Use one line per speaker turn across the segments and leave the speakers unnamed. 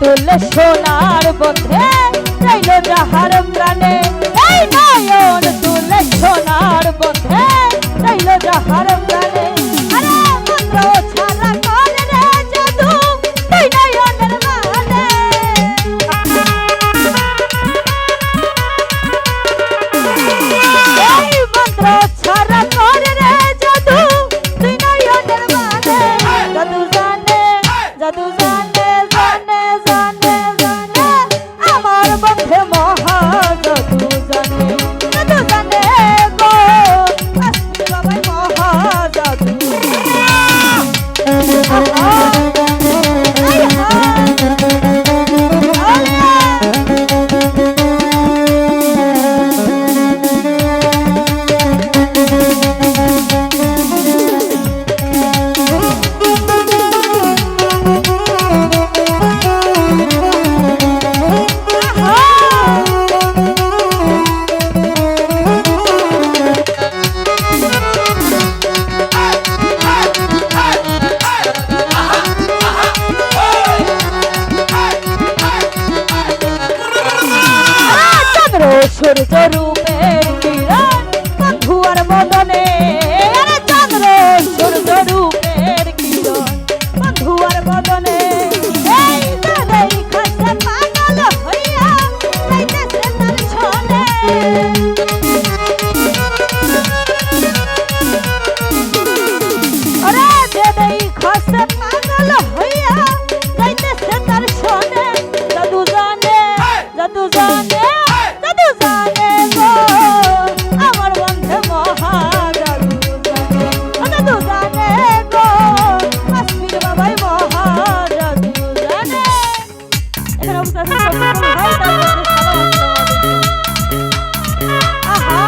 তুলে সোনার বন্ধে চাইলো যাহার প্রাণে, এই নয়ন তুলে সোনার বন্ধে চাইলো যাহার প্রাণে। আরে মন্ত্র ছাড়া করে রে জাদু তুই নয়নের মানে, এই মন্ত্র ছাড়া করে রে জাদু তুই নয়নের মানে। জাদু জানে, জাদু জানে, জানে জানে জানে আমার বন্ধে মহা জাদু জানে, জাদু জানে গো আসি বাবাই মহা জাদু। সূর্য রূপের কিরণ বন্ধুয়ার মদনে, আরে চন্দ্র সূর্য রূপের কিরণ বন্ধুয়ার মদনে। এই দাদাই খাসে পাগল হইয়া যাইতেছে তার ছনে, আরে দাদাই খাসে পাগল হইয়া যাইতেছে তার ছনে। জাদু জানে, জাদু জানে, জাদু জানে গো আমার বন্ধে মহা জাদু জানে, জাদু জানে গো কাশ্মীর বাবাই মহা জাদু জানে। এখানে অবস্থা ভাই আহা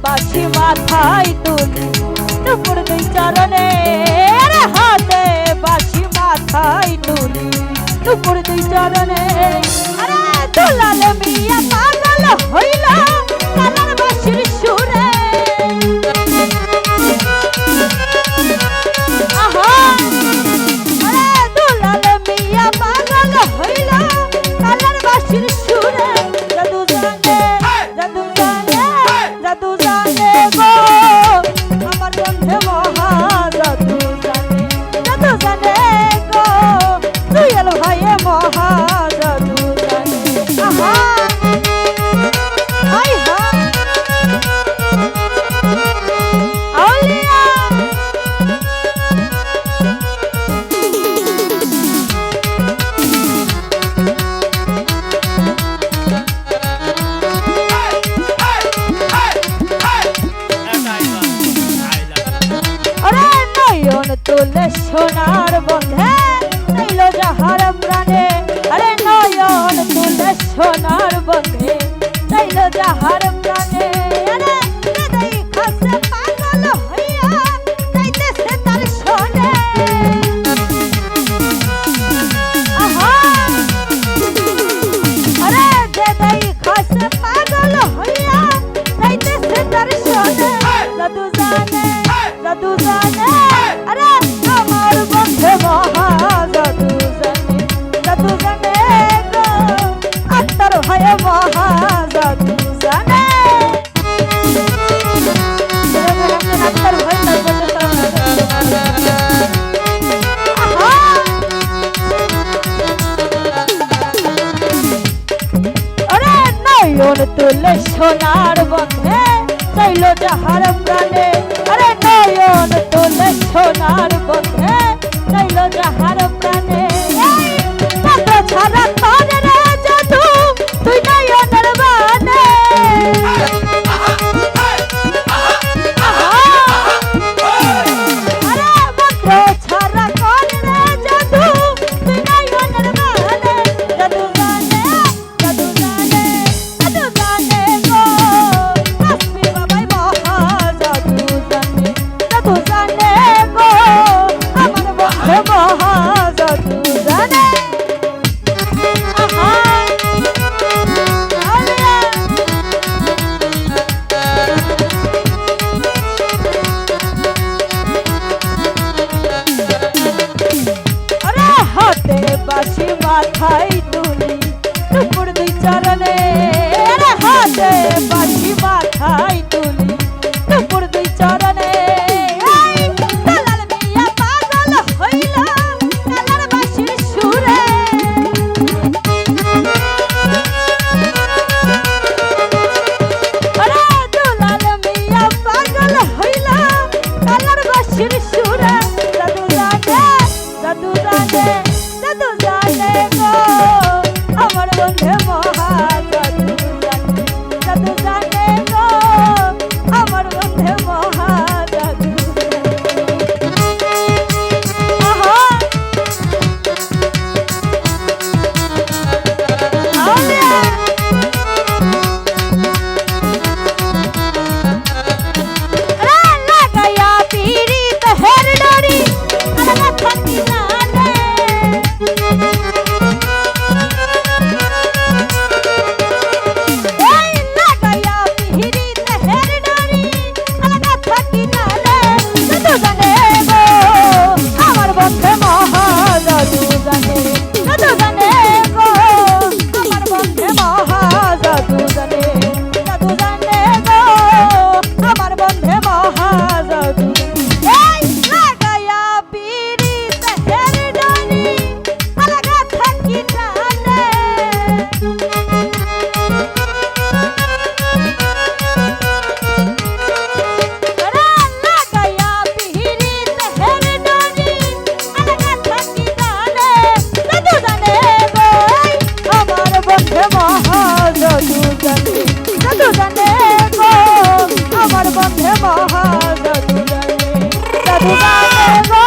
বাসি মাথায় তুলি দুপুর দুই চরণে, আরে হাতে বাসি মাথায় তুলি দুপুর দুই চরণে। আরে দুলাল মিয়া পাগল হইল কালার বাসির সুরে, আহা আরে দুলাল মিয়া পাগল হইল কালার বাসির সুরে। জাদু জানে, জাদু জানে, জাদু জানে গো আমার বন্ধে মহা জাদু জানে, জাদু জানে গো দুইয়ের ভাইয়ে মহা জাদু জানে। আহা আই হা আউলিয়া মহাজাদু জানে নয়ন তুলে সোনার বন্ধে চাইল যাহার প্রাণে আরে নয়ন তুলে সোনার বন্ধে চাইল যাহার প্রাণে পাত্র ছাড়া তোর রে জাদু তুই নয়নের বানে আরে পাত্র ছাড়া তোর রে জাদু তুই নয়নের বানে জাদু জানে জাদু জানে জাদু জানে গো কাশ্মীর বাবাই মহা জাদু জানে জাদু জানে গো আমার বন্ধু মহা জাদু জানে আহা আলিয়া আরে হাতে বাঁশি মাথায় তুলি দুপুর দুই চরণে আরে হাতে বাঁশি মাথায় তুলি দুপুর দুই চরণে এই কালার মিয়া পাগল হইল কালার বাঁশির সুরে আরে দুলাল মিয়া পাগল হইল কালার বাঁশির সুরে জাদু জানে জাদু জানে জাদু জানে গো আমার বন্ধু মহা জাদু জানে জাদু জানে গো আমার বন্ধু মহা জাদু আহা আলিয়া লাগায়া পীড়িত হের ডরি আলাদা থাকি জানে এই লাগায়া পীড়িত হের ডরি আলাদা থাকি জানে জাদু জানে গো আমার বন্ধু মহা জাদু জানে জাদু জানে গো আমার বন্ধু মহা জাদু জানে জাদু জানে গো আমার বন্ধু মহা জাদু এই লাগায়া পীড়িত হের ডরি আলাদা থাকি জানে লাগায়া পীড়িত হের ডরি আলাদা থাকি জানে জাদু জানে গো আমার বন্ধু মহা জাদু জানে জাদু জানে গো আমার বন্ধু মহা জাদু জানে জাদু জানে গো